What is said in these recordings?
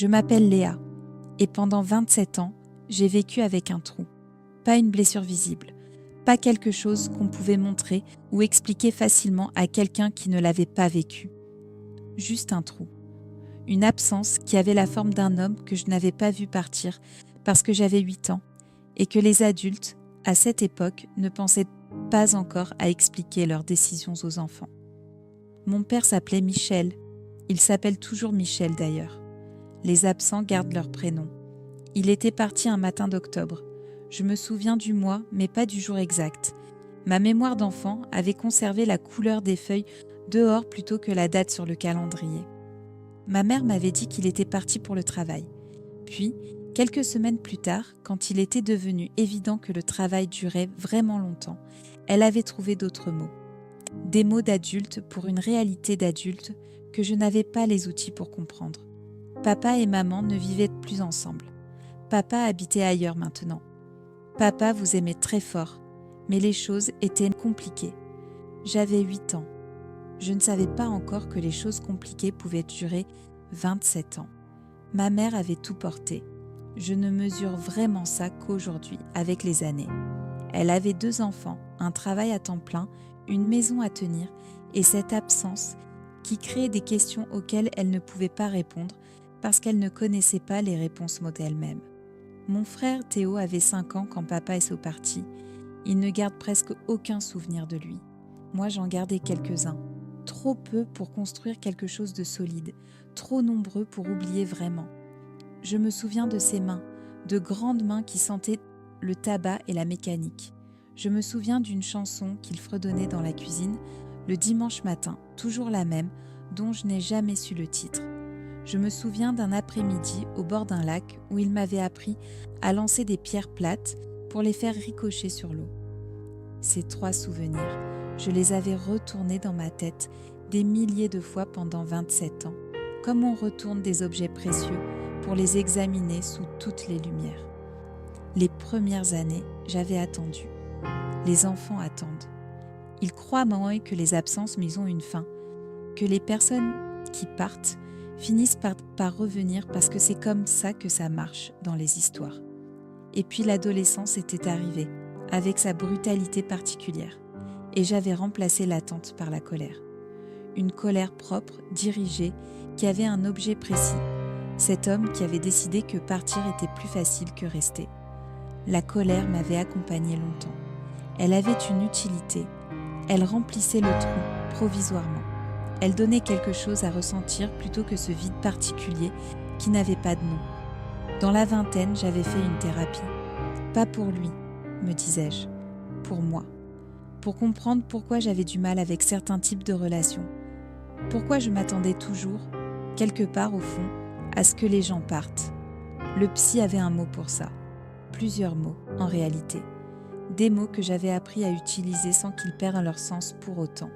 Je m'appelle Léa et pendant 27 ans, j'ai vécu avec un trou. Pas une blessure visible, pas quelque chose qu'on pouvait montrer ou expliquer facilement à quelqu'un qui ne l'avait pas vécu. Juste un trou. Une absence qui avait la forme d'un homme que je n'avais pas vu partir parce que j'avais 8 ans et que les adultes, à cette époque, ne pensaient pas encore à expliquer leurs décisions aux enfants. Mon père s'appelait Michel. Il s'appelle toujours Michel d'ailleurs. Les absents gardent leur prénom. Il était parti un matin d'octobre. Je me souviens du mois, mais pas du jour exact. Ma mémoire d'enfant avait conservé la couleur des feuilles dehors plutôt que la date sur le calendrier. Ma mère m'avait dit qu'il était parti pour le travail. Puis, quelques semaines plus tard, quand il était devenu évident que le travail durait vraiment longtemps, elle avait trouvé d'autres mots. Des mots d'adulte pour une réalité d'adulte que je n'avais pas les outils pour comprendre. Papa et maman ne vivaient plus ensemble. Papa habitait ailleurs maintenant. Papa vous aimait très fort, mais les choses étaient compliquées. J'avais 8 ans. Je ne savais pas encore que les choses compliquées pouvaient durer 27 ans. Ma mère avait tout porté. Je ne mesure vraiment ça qu'aujourd'hui, avec les années. Elle avait 2 enfants, un travail à temps plein, une maison à tenir et cette absence qui créait des questions auxquelles elle ne pouvait pas répondre parce qu'elle ne connaissait pas les réponses d'elle-même. Mon frère Théo avait 5 ans quand papa est parti. Il ne garde presque aucun souvenir de lui. Moi, j'en gardais quelques-uns. Trop peu pour construire quelque chose de solide, trop nombreux pour oublier vraiment. Je me souviens de ses mains, de grandes mains qui sentaient le tabac et la mécanique. Je me souviens d'une chanson qu'il fredonnait dans la cuisine, le dimanche matin, toujours la même, dont je n'ai jamais su le titre. Je me souviens d'un après-midi au bord d'un lac où il m'avait appris à lancer des pierres plates pour les faire ricocher sur l'eau. Ces 3 souvenirs, je les avais retournés dans ma tête des milliers de fois pendant 27 ans, comme on retourne des objets précieux pour les examiner sous toutes les lumières. Les premières années, j'avais attendu. Les enfants attendent. Ils croient maman que les absences, mais ils ont une fin, que les personnes qui partent finissent par revenir parce que c'est comme ça que ça marche dans les histoires. Et puis l'adolescence était arrivée, avec sa brutalité particulière, et j'avais remplacé l'attente par la colère. Une colère propre, dirigée, qui avait un objet précis, cet homme qui avait décidé que partir était plus facile que rester. La colère m'avait accompagnée longtemps. Elle avait une utilité, elle remplissait le trou provisoirement. Elle donnait quelque chose à ressentir plutôt que ce vide particulier qui n'avait pas de nom. Dans la vingtaine, j'avais fait une thérapie. Pas pour lui, me disais-je, pour moi. Pour comprendre pourquoi j'avais du mal avec certains types de relations. Pourquoi je m'attendais toujours, quelque part au fond, à ce que les gens partent. Le psy avait un mot pour ça. Plusieurs mots, en réalité. Des mots que j'avais appris à utiliser sans qu'ils perdent leur sens pour autant.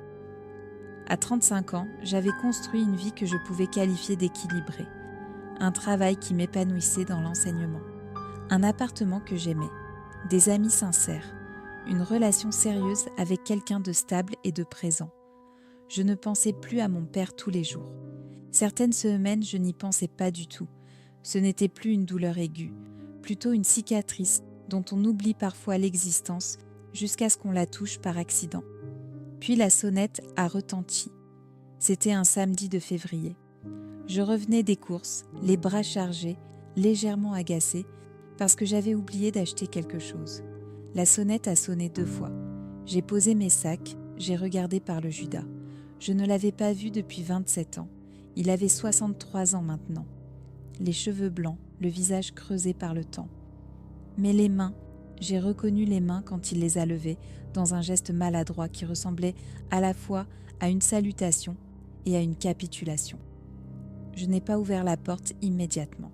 À 35 ans, j'avais construit une vie que je pouvais qualifier d'équilibrée. Un travail qui m'épanouissait dans l'enseignement. Un appartement que j'aimais. Des amis sincères. Une relation sérieuse avec quelqu'un de stable et de présent. Je ne pensais plus à mon père tous les jours. Certaines semaines, je n'y pensais pas du tout. Ce n'était plus une douleur aiguë, plutôt une cicatrice dont on oublie parfois l'existence jusqu'à ce qu'on la touche par accident. Puis la sonnette a retenti. C'était un samedi de février. Je revenais des courses, les bras chargés, légèrement agacée, parce que j'avais oublié d'acheter quelque chose. La sonnette a sonné 2 fois. J'ai posé mes sacs, j'ai regardé par le Judas. Je ne l'avais pas vu depuis 27 ans. Il avait 63 ans maintenant. Les cheveux blancs, le visage creusé par le temps. Mais les mains, j'ai reconnu les mains quand il les a levées dans un geste maladroit qui ressemblait à la fois à une salutation et à une capitulation. Je n'ai pas ouvert la porte immédiatement.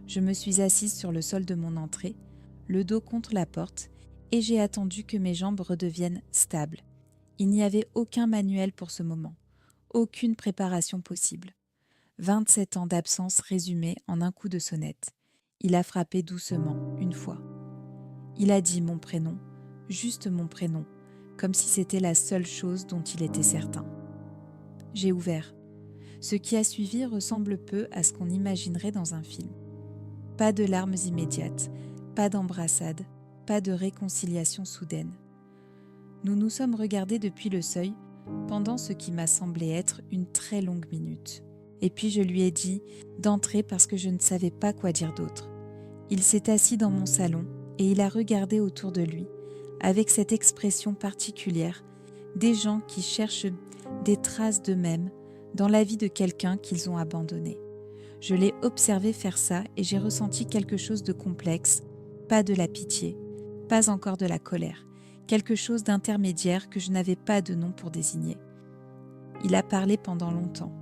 Je me suis assise sur le sol de mon entrée, le dos contre la porte, et j'ai attendu que mes jambes redeviennent stables. Il n'y avait aucun manuel pour ce moment, aucune préparation possible. 27 ans d'absence résumés en un coup de sonnette. Il a frappé doucement, une fois. Il a dit mon prénom, juste mon prénom, comme si c'était la seule chose dont il était certain. J'ai ouvert. Ce qui a suivi ressemble peu à ce qu'on imaginerait dans un film. Pas de larmes immédiates, pas d'embrassade, pas de réconciliation soudaine. Nous nous sommes regardés depuis le seuil pendant ce qui m'a semblé être une très longue minute. Et puis je lui ai dit d'entrer parce que je ne savais pas quoi dire d'autre. Il s'est assis dans mon salon et il a regardé autour de lui, avec cette expression particulière des gens qui cherchent des traces d'eux-mêmes dans la vie de quelqu'un qu'ils ont abandonné. Je l'ai observé faire ça et j'ai ressenti quelque chose de complexe, pas de la pitié, pas encore de la colère, quelque chose d'intermédiaire que je n'avais pas de nom pour désigner. Il a parlé pendant longtemps.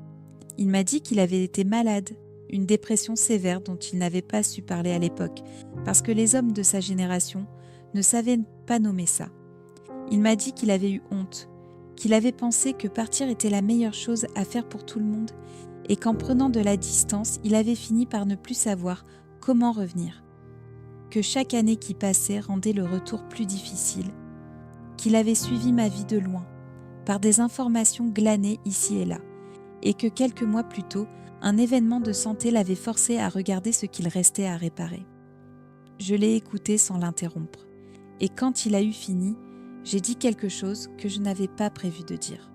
Il m'a dit qu'il avait été malade, une dépression sévère dont il n'avait pas su parler à l'époque, parce que les hommes de sa génération ne savaient pas nommer ça. Il m'a dit qu'il avait eu honte, qu'il avait pensé que partir était la meilleure chose à faire pour tout le monde, et qu'en prenant de la distance, il avait fini par ne plus savoir comment revenir, que chaque année qui passait rendait le retour plus difficile, qu'il avait suivi ma vie de loin, par des informations glanées ici et là, et que quelques mois plus tôt, un événement de santé l'avait forcé à regarder ce qu'il restait à réparer. Je l'ai écouté sans l'interrompre, et quand il a eu fini, j'ai dit quelque chose que je n'avais pas prévu de dire.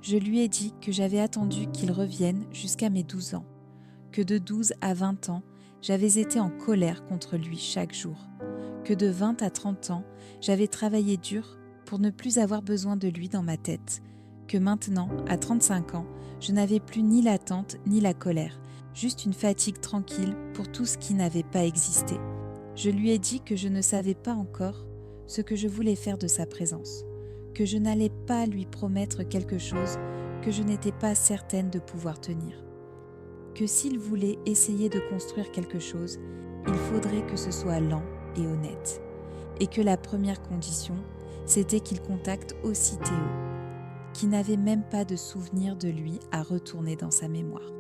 Je lui ai dit que j'avais attendu qu'il revienne jusqu'à mes 12 ans, que de 12 à 20 ans, j'avais été en colère contre lui chaque jour, que de 20 à 30 ans, j'avais travaillé dur pour ne plus avoir besoin de lui dans ma tête, que maintenant, à 35 ans, je n'avais plus ni l'attente ni la colère, juste une fatigue tranquille pour tout ce qui n'avait pas existé. Je lui ai dit que je ne savais pas encore ce que je voulais faire de sa présence, que je n'allais pas lui promettre quelque chose que je n'étais pas certaine de pouvoir tenir, que s'il voulait essayer de construire quelque chose, il faudrait que ce soit lent et honnête, et que la première condition, c'était qu'il contacte aussi Théo, qui n'avait même pas de souvenir de lui à retourner dans sa mémoire.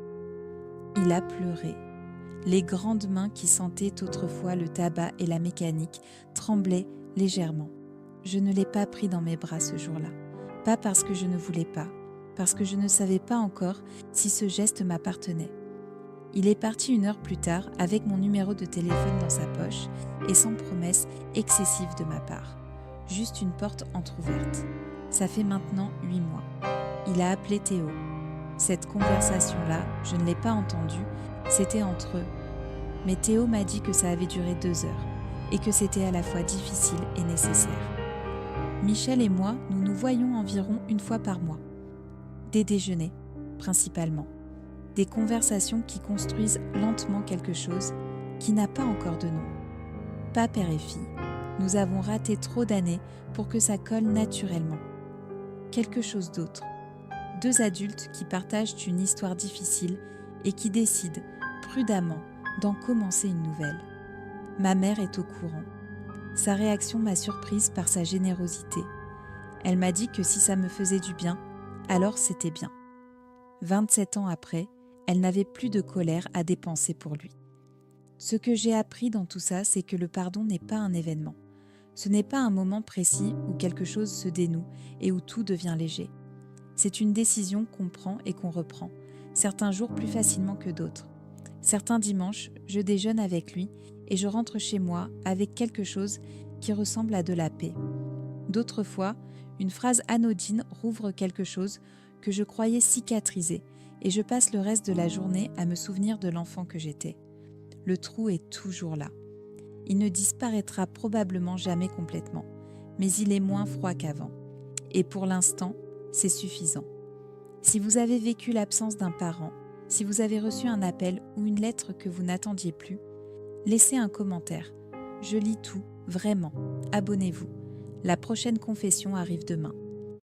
Il a pleuré. Les grandes mains qui sentaient autrefois le tabac et la mécanique tremblaient légèrement. Je ne l'ai pas pris dans mes bras ce jour-là, pas parce que je ne voulais pas, parce que je ne savais pas encore si ce geste m'appartenait. Il est parti 1 heure plus tard avec mon numéro de téléphone dans sa poche et sans promesse excessive de ma part. Juste une porte entr'ouverte. Ça fait maintenant 8 mois. Il a appelé Théo. Cette conversation-là, je ne l'ai pas entendue, c'était entre eux. Mais Théo m'a dit que ça avait duré 2 heures et que c'était à la fois difficile et nécessaire. Michel et moi, nous nous voyons environ 1 fois par mois. Des déjeuners, principalement. Des conversations qui construisent lentement quelque chose qui n'a pas encore de nom. Pas père et fille. Nous avons raté trop d'années pour que ça colle naturellement. Quelque chose d'autre. 2 adultes qui partagent une histoire difficile et qui décident, prudemment, d'en commencer une nouvelle. Ma mère est au courant. Sa réaction m'a surprise par sa générosité. Elle m'a dit que si ça me faisait du bien, alors c'était bien. 27 ans après, elle n'avait plus de colère à dépenser pour lui. Ce que j'ai appris dans tout ça, c'est que le pardon n'est pas un événement. Ce n'est pas un moment précis où quelque chose se dénoue et où tout devient léger. C'est une décision qu'on prend et qu'on reprend, certains jours plus facilement que d'autres. Certains dimanches, je déjeune avec lui et je rentre chez moi avec quelque chose qui ressemble à de la paix. D'autres fois, une phrase anodine rouvre quelque chose que je croyais cicatrisé et je passe le reste de la journée à me souvenir de l'enfant que j'étais. Le trou est toujours là. Il ne disparaîtra probablement jamais complètement, mais il est moins froid qu'avant. Et pour l'instant, c'est suffisant. Si vous avez vécu l'absence d'un parent, si vous avez reçu un appel ou une lettre que vous n'attendiez plus, laissez un commentaire. Je lis tout, vraiment. Abonnez-vous. La prochaine confession arrive demain.